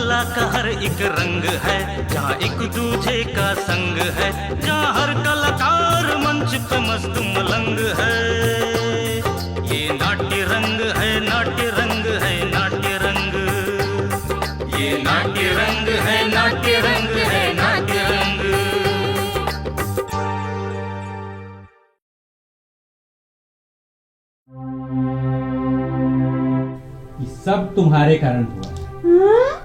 कला का हर एक रंग है, जहाँ एक दूजे का संग है, जहाँ हर कलाकार मंच पे मस्त मलंग है। ये नाट्य रंग है, नाट्य रंग है, नाट्य रंग। ये नाट्य रंग है, नाट्य रंग है, नाट्य रंग। सब तुम्हारे कारण हुआ है। हाँ?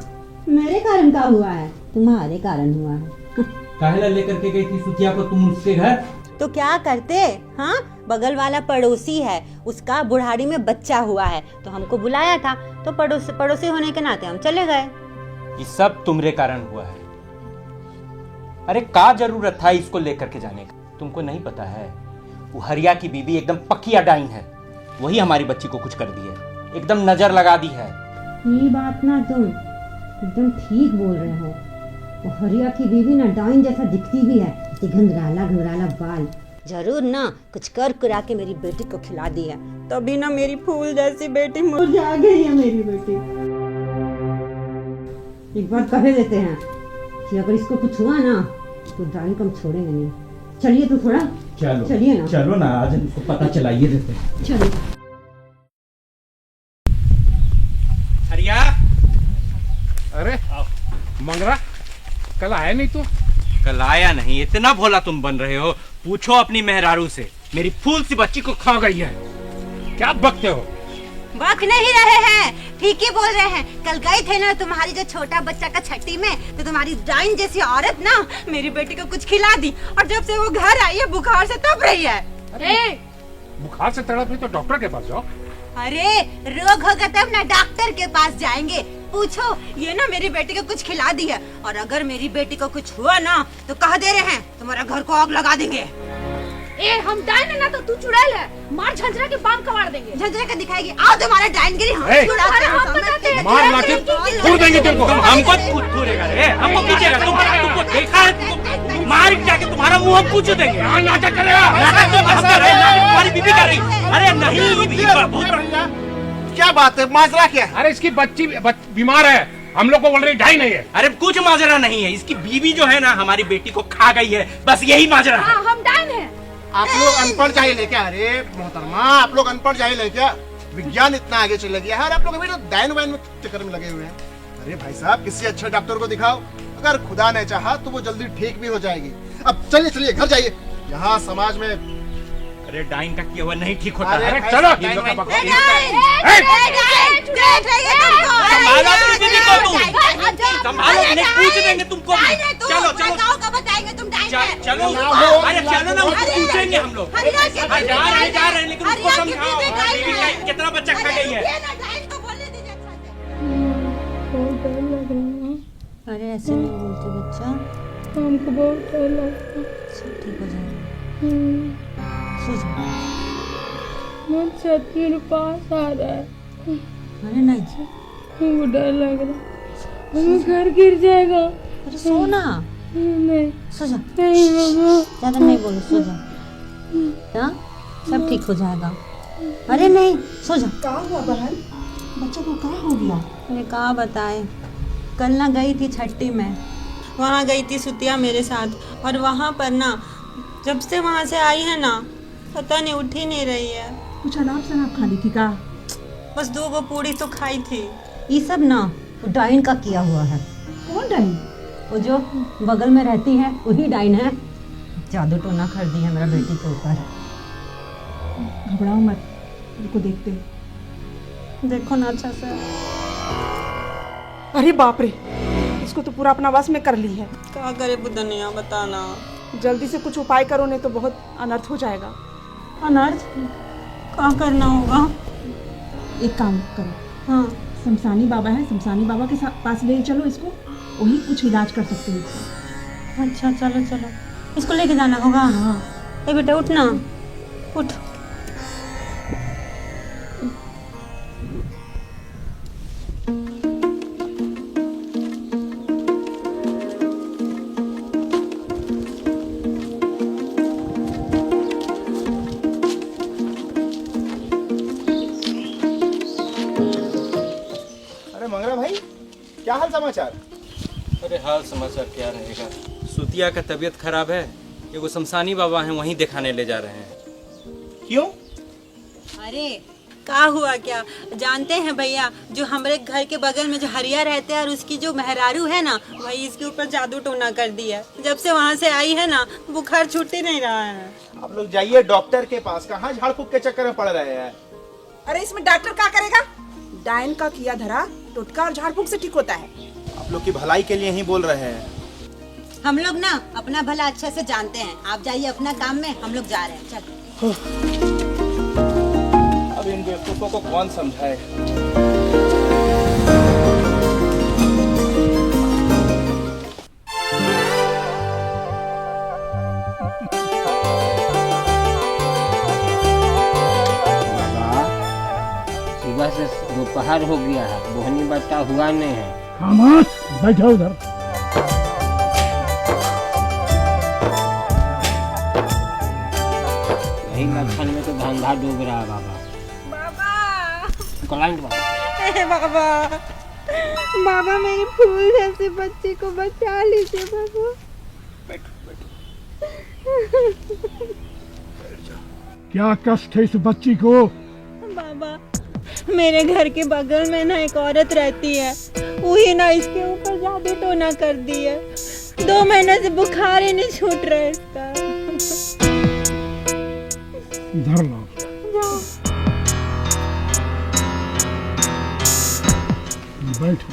मेरे कारण का हुआ है? तुम्हारे कारण हुआ है। काहेला लेकर के गई थी सुतिया को तुम उसके घर? तो क्या करते? हाँ, बगल वाला पड़ोसी है, उसका बुढ़ारी में बच्चा हुआ है, तो हमको बुलाया था, तो पड़ोसी होने के नाते हम चले गए। ये सब तुम्हारे कारण हुआ है। अरे क्या जरूरत था इसको लेकर के जाने का? तुमको नहीं पता है, वो हरिया की बीबी एकदम पक्की अडाइन है, वही हमारी बच्ची को कुछ कर दी है, एकदम नजर लगा दी है। ये बात ना तुम एकदम ठीक बोल रहे हो। वो हरिया की बीवी ना डाइन जैसा दिखती भी है, घुंघराला घुंघराला बाल। जरूर ना कुछ कर कुरा के मेरी बेटी को खिला दी है, तभी ना मेरी फूल जैसी बेटी मुरझा गई है। मेरी बेटी एक बार कह देते हैं कि अगर इसको कुछ हुआ ना तो डाइन को हम छोड़ेंगे नहीं। चलिए तो थोड़ा चलो चलिए ना, चलो ना, आज इसको पता चलाइए देते हैं। चलिए। हरिया, अरे मंगरा, कल आया नहीं तू? कल आया नहीं? इतना भोला तुम बन रहे हो? पूछो अपनी मेहरारू से, मेरी फूल सी बच्ची को खा गई है। क्या बकते हो? बक नहीं रहे हैं, ठीक ही बोल रहे हैं। कल गए थे ना तुम्हारी जो छोटा बच्चा का छठी में, तो तुम्हारी डाइन जैसी औरत ना मेरी बेटी को कुछ खिला दी, और जब से वो घर आई है बुखार से तप रही है। अरे बुखार से तड़प रही तो डॉक्टर के पास जाओ। अरे रोग होगा तब ना डॉक्टर के पास जाएंगे। पूछो, ये ना मेरी बेटी को कुछ खिला दी है, और अगर मेरी बेटी को कुछ हुआ ना तो कह दे रहे हैं तुम्हारा घर को आग लगा देंगे। ए हम डाइन है ना, तो तू चुड़ैल है, मार झंझरा के बांग कमार देंगे। झंझरा का दिखाएगी, आओ तुम्हारा डाइनगिरी हम छुड़ाते हैं, समझते हैं। मार लाके फोड़ देंगे तेरे को। तुम हमको पूछेगा रे, हमको कीजिएगा? तुमको देखा है, तुमको मार जाके तुम्हारा मुंह हम पूछ देंगे। नाटक करेगा, तुम्हारी बीबी कर रही। अरे नहीं, क्या बात है, माजरा क्या है? अरे इसकी बच्ची बीमार है, हम लोग को बोल रही ढाई नहीं है। अरे कुछ माजरा नहीं है, इसकी बीवी जो है ना हमारी बेटी को खा गई है, बस यही माजरा है। हाँ, हम डाइन है। आप लोग अनपढ़ जाहिल है क्या? अरे मोहतरमा, आप लोग अनपढ़ जाहिल है क्या? विज्ञान इतना आगे चले गया है और आप लोग अभी तो डाइन वाइन में चक्कर में लगे हुए हैं। अरे भाई साहब, किसी अच्छे डॉक्टर को दिखाओ, अगर खुदा ने चाहा तो वो जल्दी ठीक भी हो जाएगी। अब चलिए चलिए घर जाइए, यहाँ समाज में। अरे डाइन का किया हुआ नहीं ठीक होता। अरे अरे चलो, डाइन वाइन- संभालो अपनी बीवी को तुम, संभालो, नहीं पूछ देंगे तुमको भी। चलो चलो चलो, अरे चलो ना, उसको पूछेंगे हम लोग। जा रहे हैं, लेकिन उसको समझाओ हमारी बीवी का कितना बच्चा खा गई है। अरे ऐसे नहीं बोलते बच्चा, हमको बहुत डर लगता है। सब ठीक हो जाएगा। सो जाओ। हम छत के पास आ रहा है, अरे नहीं जी, हमको डर लग रहा है, हमें घर गिर जाएगा। अरे सो ना, नहीं सो जा, नहीं मामा, ज्यादा नहीं बोलो, सो जा। हाँ, सब ठीक हो जाएगा। अरे नहीं, सो जा। क्या हुआ बहन? बच्चों को क्या हो गया? अरे कहाँ बताए, कल ना गई थी छठी में, वहाँ गई थी सुतिया मेरे साथ, और वहाँ पर ना जब से वहाँ से आई है ना, पता नहीं उठ ही नहीं रही है। कुछ अनाप शनाप खा ली थी का? बस 2 पूड़ी तो खाई थी। ये सब ना डाइन का किया हुआ है। कौन डाइन? वो जो बगल में रहती है वही डाइन है, जादू टोना कर दी है मेरा बेटी के ऊपर। घबराओ मत, उनको देखते। देखो ना अच्छा से। अरे बाप रे, इसको तो पूरा अपना वश में कर ली है। क्या करे बुदनिया, बताना। जल्दी से कुछ उपाय करो, नहीं तो बहुत अनर्थ हो जाएगा। अनर्थ क्या करना होगा? एक काम करो, हाँ, शमशानी बाबा है, शमशानी बाबा के पास ले चलो इसको, वही कुछ इलाज कर सकते हैं इसका। अच्छा चलो चलो, इसको लेके जाना होगा। हाँ। ए बेटा उठ ना, उठ। क्या हाल समाचार? अरे हाल समाचार क्या रहेगा, सुतिया का तबीयत खराब है, एगो शमशानी बाबा हैं वहीं दिखाने ले जा रहे हैं। क्यों? अरे का हुआ क्या जानते हैं भैया, जो हमारे घर के बगल में जो हरिया रहते हैं और उसकी जो मेहरारू है ना, वही इसके ऊपर जादू टोना कर दिया। जब से वहाँ से आई है ना, बुखार छूटते नहीं रहा है। आप लोग जाइए डॉक्टर के पास, कहाँ झाड़ फूक के चक्कर में पड़ रहे हैं। अरे इसमें डॉक्टर क्या करेगा? डायन का किया धरा टोटका और झाड़ फूक से ठीक होता है। आप लोग की भलाई के लिए ही बोल रहे हैं। हम लोग ना अपना भला अच्छे से जानते हैं, आप जाइए अपना काम में, हम लोग जा रहे हैं। चल अब इन बेवकूफों को कौन समझाए। सुबह से दोपहर हो गया है, बोहनी बट्टा हुआ नहीं है। खामोश बैठो उधर। यही लक्षण में तो धंधा डूब रहा है बाबा। क्लाइंट बाबा, बाबा मेरी फूल जैसी बच्ची को बचा लीजिए बाबा। क्या कष्ट है इस बच्ची को? बाबा मेरे घर के बगल में ना एक औरत रहती है, वही ना इसके ऊपर जादू टोना कर दी है। 2 महीने से बुखार ही नहीं छूट रहा है इसका। इधर लो। बैठो।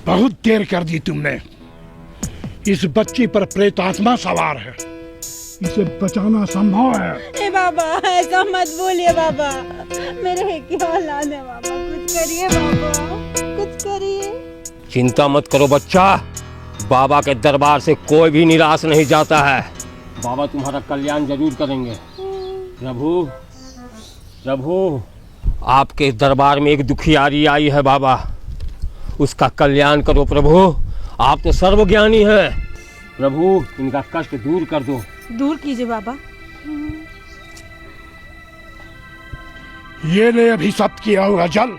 बहुत देर कर दी तुमने। इस बच्ची पर प्रेत आत्मा सवार है, इसे बचाना संभव है। ए बाबा ऐसा मत बोलिए बाबा, मेरे एक ही औलाद है बाबा, कुछ करिए बाबा, कुछ करिए। चिंता मत करो बच्चा, बाबा के दरबार से कोई भी निराश नहीं जाता है। बाबा तुम्हारा कल्याण जरूर करेंगे। प्रभु प्रभु, आपके दरबार में एक दुखियारी आई है बाबा, उसका कल्याण करो प्रभु, आप तो सर्वज्ञानी हैं। प्रभु इनका कष्ट दूर कर दो। दूर कीजिए बाबा। ये ले अभिशप्त किया हुआ जल,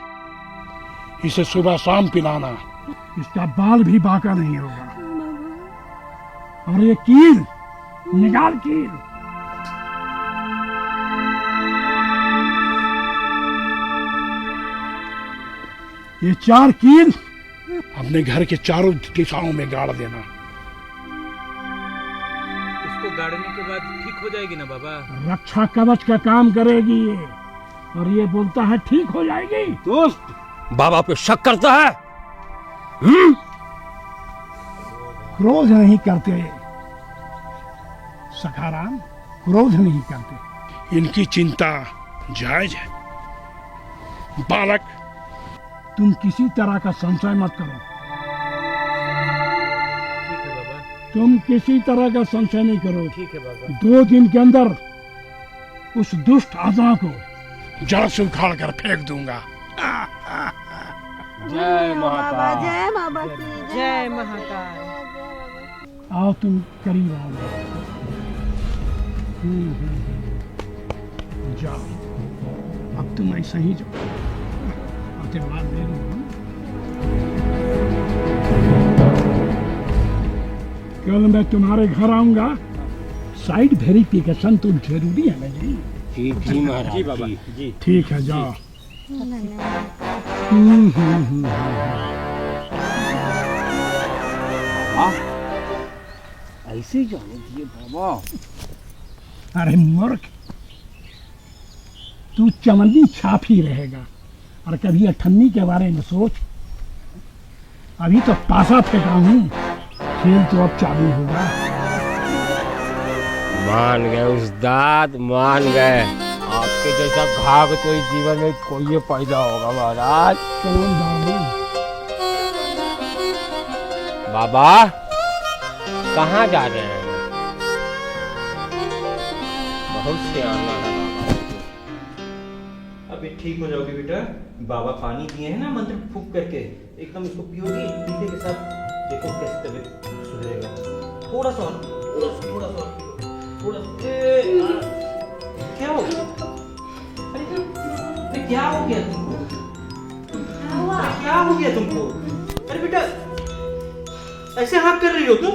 इसे सुबह शाम पिलाना, इसका बाल भी बांका नहीं होगा। और ये कील निकाल, कील। ये 4 कील अपने घर के चारों दिशाओं में गाड़ देना। इसको गाड़ने के बाद ठीक हो जाएगी ना बाबा? रक्षा कवच का काम करेगी ये, और ये बोलता है ठीक हो जाएगी। दोस्त बाबा पे शक करता है। क्रोध नहीं करते सखाराम, क्रोध नहीं करते। इनकी चिंता जायज है। बालक तुम किसी तरह का संशय मत करो। ठीक है बाबा। तुम किसी तरह का संशय नहीं करो। ठीक है बाबा। 2 दिन के अंदर उस दुष्ट आत्मा को जड़ से उखाड़ कर फेंक दूंगा। जय महाकाल। जय बाबा की जय महाकाल। आओ तुम करीब आओ। जाओ, अब तुम ऐसा ही जाओ, आशीर्वाद दे दो। कल मैं तुम्हारे घर आऊंगा, साइड वेरिफिकेशन तो जरूरी है ना जी। जी महाराज। जी बाबा जी। ठीक है जाओ। ऐसे जाने दिए बाबा। अरे मूर्ख, तू चमन्नी छाप ही रहेगा, और कभी अठन्नी के बारे में सोच। अभी तो पासा फेंका हूँ, खेल तो अब चालू होगा। मान गए उस्ताद, मान गए। आपके जैसा घाव तो इस जीवन में कोई पैदा होगा महाराज। चलो बाबू। बाबा कहाँ जा रहे हैं? बहुत सियाना है बाबा। अभी ठीक हो जाओगे बेटा। बाबा पानी दिए हैं ना मंत्र फूंक करके, एकदम इसको पियोगी, पीते के साथ देखो कैसे तबीयत सुधरेगा। थोड़ा सा और, थोड़ा सा और पियो, थोड़ा क्या हो गया? अरे क्या हो गया तुमको? क्या हो गया तुमको? अरे बेटा ऐसे हाथ कर रही हो तुम?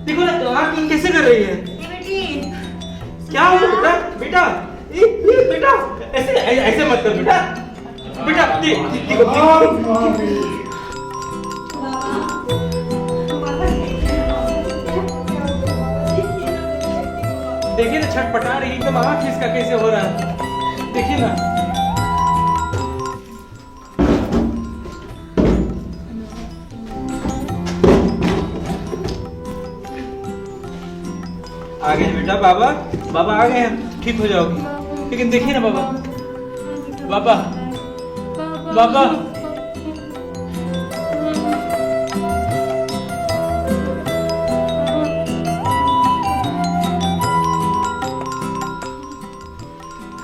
देखो ना आँख कैसे कर रही है? क्या हो बेटा? बेटा बेटा ऐसे ऐसे मत कर बेटा। बेटा देखो देखिए ना छटपटा रही एकदम आँख इसका कैसे हो रहा है देखिए ना। आ गए बेटा बाबा बाबा आ गए हैं ठीक हो जाओगी लेकिन देखिए ना बाबा बाबा बाबा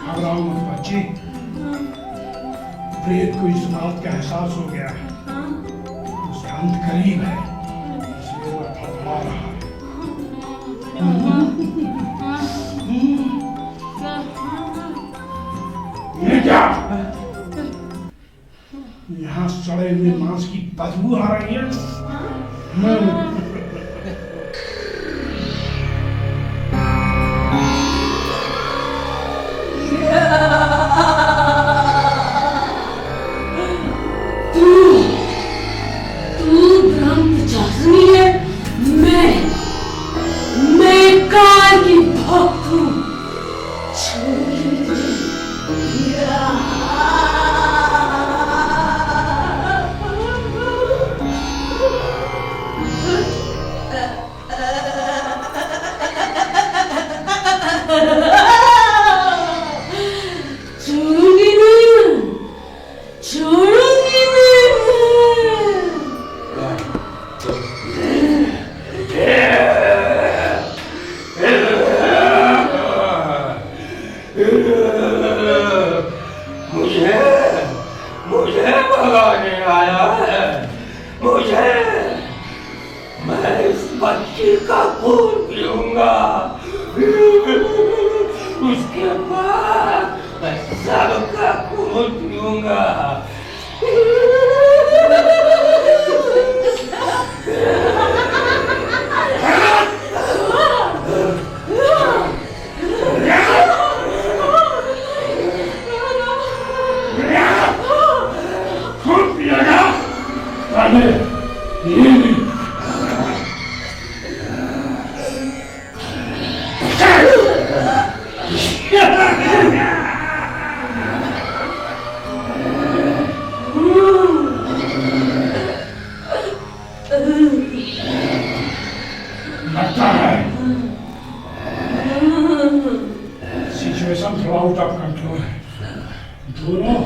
घबराओ मत बच्ची, प्रेत को इस बात का एहसास हो गया है उसका अंत करीब है इसलिए वह फड़फड़ा रहा है। ये क्या? यहाँ सड़े हुए मांस की बदबू आ रही है। तू ब्रह्मचारिणी है। मैं काल की भक्त हूँ। मुझे भगाने आया है मुझे। मैं इस बच्ची का खून पीऊंगा उसके बाद मैं सबका खून पीऊंगा। लगता है सिचुएशन थोड़ा आउट ऑफ कंट्रोल है। दोनों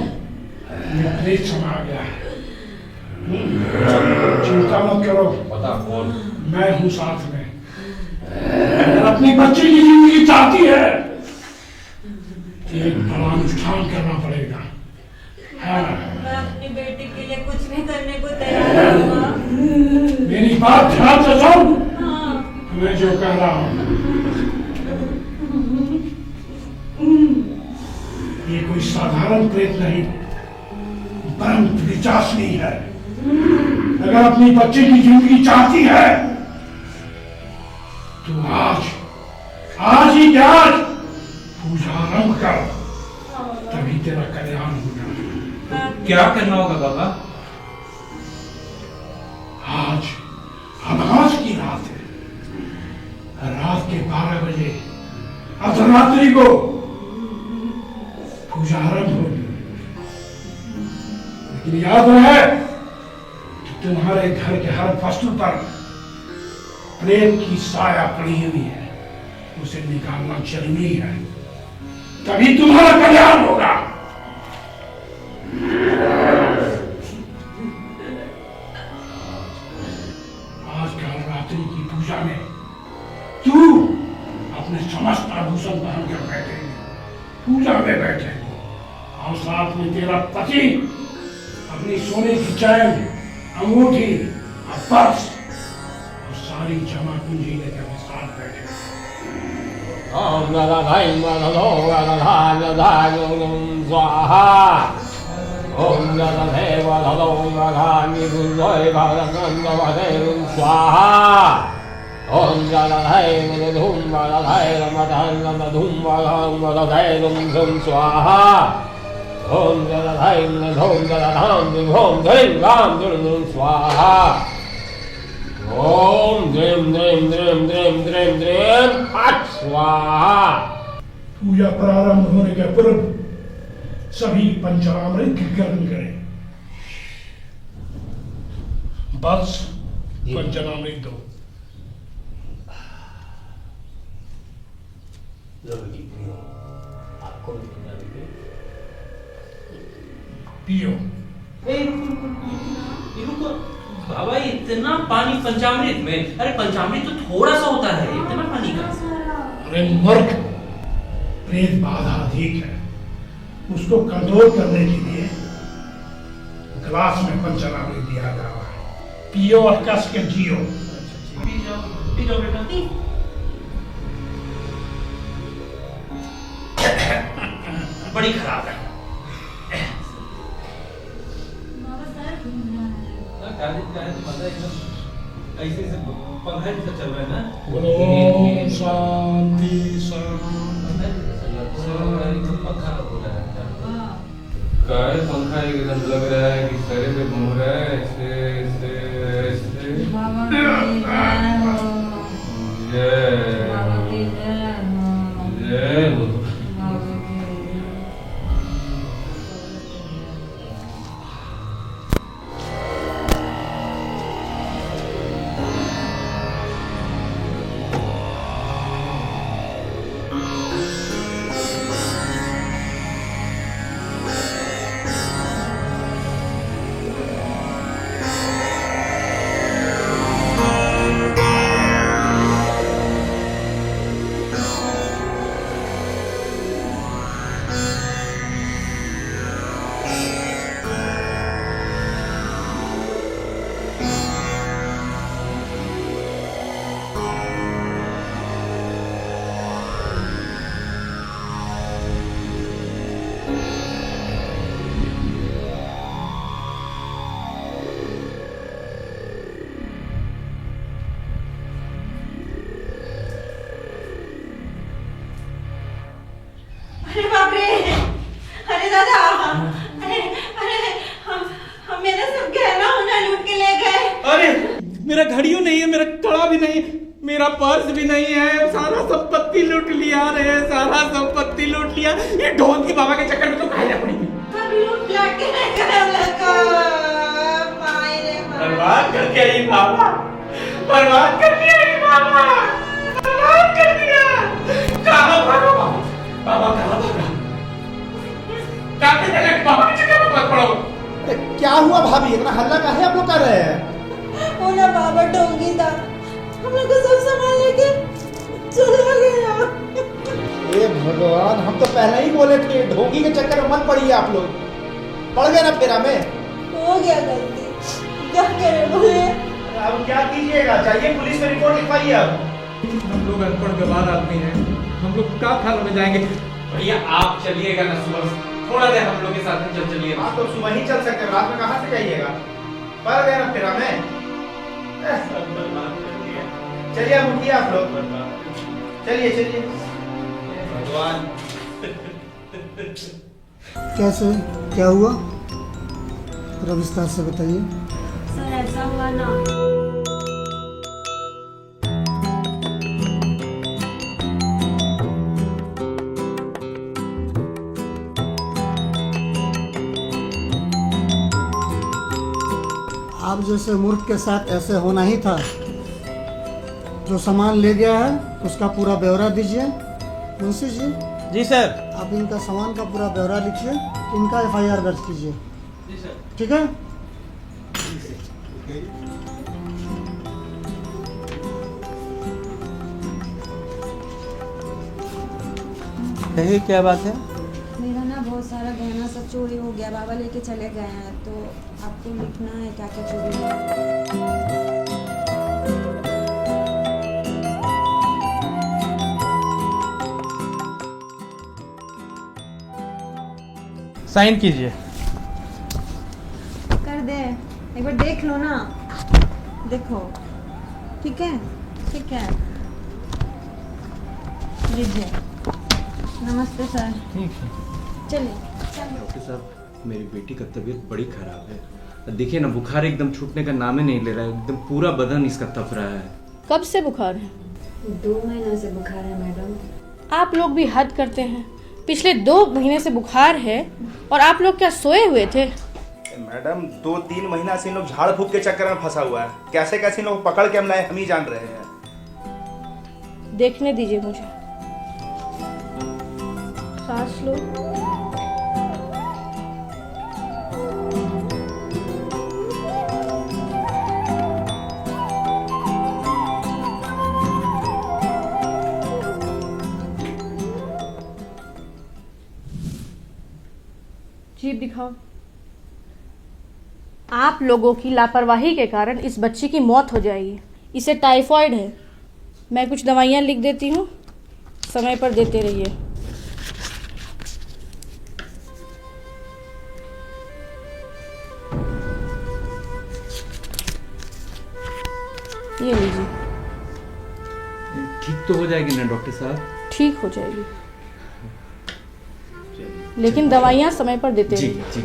में प्रेत समा गया है। चिंता मत करो, पता कौन? मैं हूँ साथ में। अगर अपनी बच्ची की जिंदगी चाहती है एक बड़ा अनुष्ठान करना पड़ेगा। मैं अपनी बेटी के लिए कुछ भी करने को तैयार हूँ। मेरी बात ध्यान से सुन। मैं जो कह रहा हूँ ये कोई साधारण प्रेत नहीं ब्रह्म पिशाचनी है। अगर अपनी बच्चे की जिंदगी चाहती है तो आज ही आज पूजा आरंभ कर, तभी तेरा कल्याण होगा। क्या करना होगा बाबा? आज अमावस की रात है। रात के 12 बजे अर्धरात्रि को पूजा आरंभ होगी। लेकिन याद रहे कि तुम्हारे घर के हर वस्तु पर प्रेम की साया पड़ी हुई है, उसे निकालना जरूरी है, तभी तुम्हारा कल्याण होगा। आज काल रात्रि की पूजा में तू अपने समस्त आभूषण पहन कर बैठेंगे, पूजा में बैठेंगे, और साथ में तेरा पति अपनी सोने की चैन, अंगूठी और पर्स और सारी जमा पूंजी लेकर साथ बैठे। ओम गदाधाय गदधो गदधाय गदाय स्वाहा ओम गदाधे गदधो गदाय गुरुय भगवन्ते स्वाहा ओम गदाधाय गदधूम गदाधाय गमधाय गदधूम गदाधाय गदधूम स्वाहा ओम गदाधाय गदधूम गदाधाम दिभोम धैम गाम दुर्गुम स्वाहा ओम द्रीम द्रीम द्रीम द्रीम द्रीम द्रीम फट स्वाहा। पूजा प्रारंभ होने के पूर्व सभी पंचामृत की ग्रहण करें। बस पंचामृत दो। पियो। रुको बाबा, इतना पानी पंचामृत में? अरे पंचामृत तो थोड़ा सा होता है, इतना पानी का? अरे मूर्ख, प्रेत बाधा अधिक है, उसको कंट्रोल करने के लिए ग्लास में पंचामृत दिया जा रहा है। पियो और कस के जियो। पी जाओ बेटा। बड़ी खराब है। ऐसे पंखा जैसा चल रहा है ना। ओम शांति पंखा पंखा एकदम लग रहा है कि सरे पे घूम रहा है ऐसे ऐसे ऐसे। जय हो। अरे बाप रे, अरे दादा, अरे अरे हम मेरा सब गहना होना लूट के ले गए। अरे मेरा घड़ियों नहीं है, मेरा कड़ा भी नहीं, मेरा पर्स भी नहीं है, सारा संपत्ति लूट लिया रे, सारा संपत्ति लूट लिया। ये ढोल की बाबा के चक्कर में तो खाया पड़ी थी। लूट लाट के ले गए हम लोग को। माय रे माय। बर्बाद करके आई बाबा, बर्बाद कर दिया ये बाबा, बर्बाद कर दिया। कहाँ भागो बाबा, बाबा कहाँ भागा? काफी पहले बाबा के चक्कर में मत पड़ो। क्या हुआ भाभी, इतना हल्ला काहे आप लोग कर रहे हैं? वो ना बाबा ढोंगी था, हम लोग को सब सामान लेके चला गया। हे भगवान, हम तो पहले ही बोले थे ढोंगी के चक्कर में मत पड़िए आप लोग। पड़ गए ना फेरा में। हो गया गलती, क्या करे बोले। अब क्या कीजिएगा, चाहिए पुलिस में रिपोर्ट लिखवाइए। अब हम लोग अनपढ़ गवार आदमी हैं, हम लोग क्या खाना में जाएंगे? भैया आप चलिएगा ना सुबह, थोड़ा देर हम लोग के साथ में चलिए। आप तो सुबह ही चल सकते हैं, रात में कहाँ से जाइएगा? पड़ गए ना फेरा में। चलिए अब उठिए आप लोग, चलिए चलिए। भगवान कैसे, क्या हुआ? थोड़ा विस्तार से बताइए। सर ऐसा हुआ ना, आप जैसे मूर्ख के साथ ऐसे होना ही था। जो सामान ले गया है उसका पूरा ब्यौरा दीजिए। मुंशी जी। जी सर। आप इनका सामान का पूरा ब्यौरा लिखिए, इनका FIR दर्ज कीजिए। जी सर। ठीक है? कहिए क्या बात है? मेरा ना बहुत सारा गहना सब चोरी हो गया, बाबा लेके चले गए हैं, तो आपको लिखना है क्या क्या चोरी हुआ। साइन कीजिए। कर दे, एक बार देख लो ना, देखो। ठीक है, ठीक है, लीजिए। नमस्ते सर। ठीक है। चलिए। डॉक्टर साहब, मेरी बेटी का तबीयत बड़ी खराब है। देखिए ना, बुखार एकदम छूटने का नाम ही नहीं ले रहा है, एकदम पूरा बदन इसका तप रहा है। कब से बुखार है? 2 महीनों से बुखार है मैडम। आप लोग भी हद करते हैं। पिछले 2 महीने से बुखार है और आप लोग क्या सोए हुए थे? मैडम 2-3 महीना से इन लोग झाड़ फूक के चक्कर में फंसा हुआ है। कैसे कैसे इन लोग पकड़ के हम लाए हम ही जान रहे हैं। देखने दीजिए मुझे। सांस लो। जीभ दिखाओ। आप लोगों की लापरवाही के कारण इस बच्ची की मौत हो जाएगी। इसे टाइफाइड है। मैं कुछ दवाइयाँ लिख देती हूँ, समय पर देते रहिए। ये लीजिए। ठीक तो हो जाएगी ना डॉक्टर साहब? ठीक हो जाएगी, लेकिन दवाइयाँ समय पर देते जी रहिए। जी।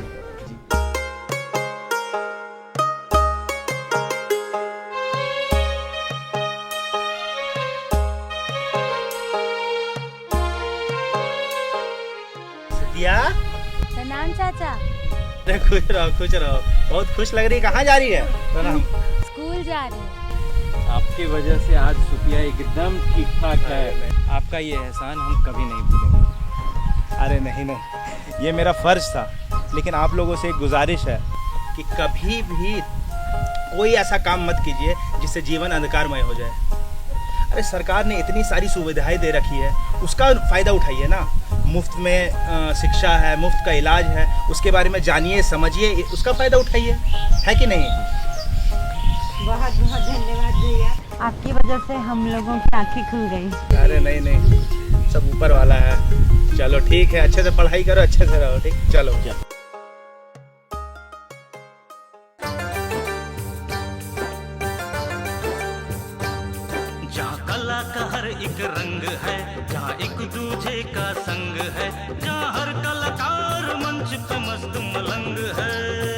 प्रणाम चाचा। खुश रहो खुश रहो, बहुत खुश लग रही है। कहाँ जा रही है? प्रणाम। स्कूल जा रही है। आपकी वजह से आज सुपिया एकदम ठीक ठाक है। आपका ये एहसान हम कभी नहीं भूलेंगे। अरे नहीं नहीं, ये मेरा फर्ज था, लेकिन आप लोगों से एक गुजारिश है कि कभी भी कोई ऐसा काम मत कीजिए जिससे जीवन अंधकारमय हो जाए। अरे सरकार ने इतनी सारी सुविधाएं दे रखी है, उसका फ़ायदा उठाइए ना। मुफ्त में शिक्षा है, मुफ्त का इलाज है, उसके बारे में जानिए समझिए, उसका फ़ायदा उठाइए, है कि नहीं? बहुत बहुत धन्यवाद भैया, आपकी वजह से हम लोगों की आंखें खुल गई। अरे नहीं नहीं, सब ऊपर वाला है। चलो ठीक है, अच्छे से पढ़ाई करो, अच्छे से रहो। ठीक, चलो। जहाँ कला का हर एक रंग है, जहाँ एक दूजे का संग है, जहाँ हर कलाकार मंच पे मस्त मलंग है।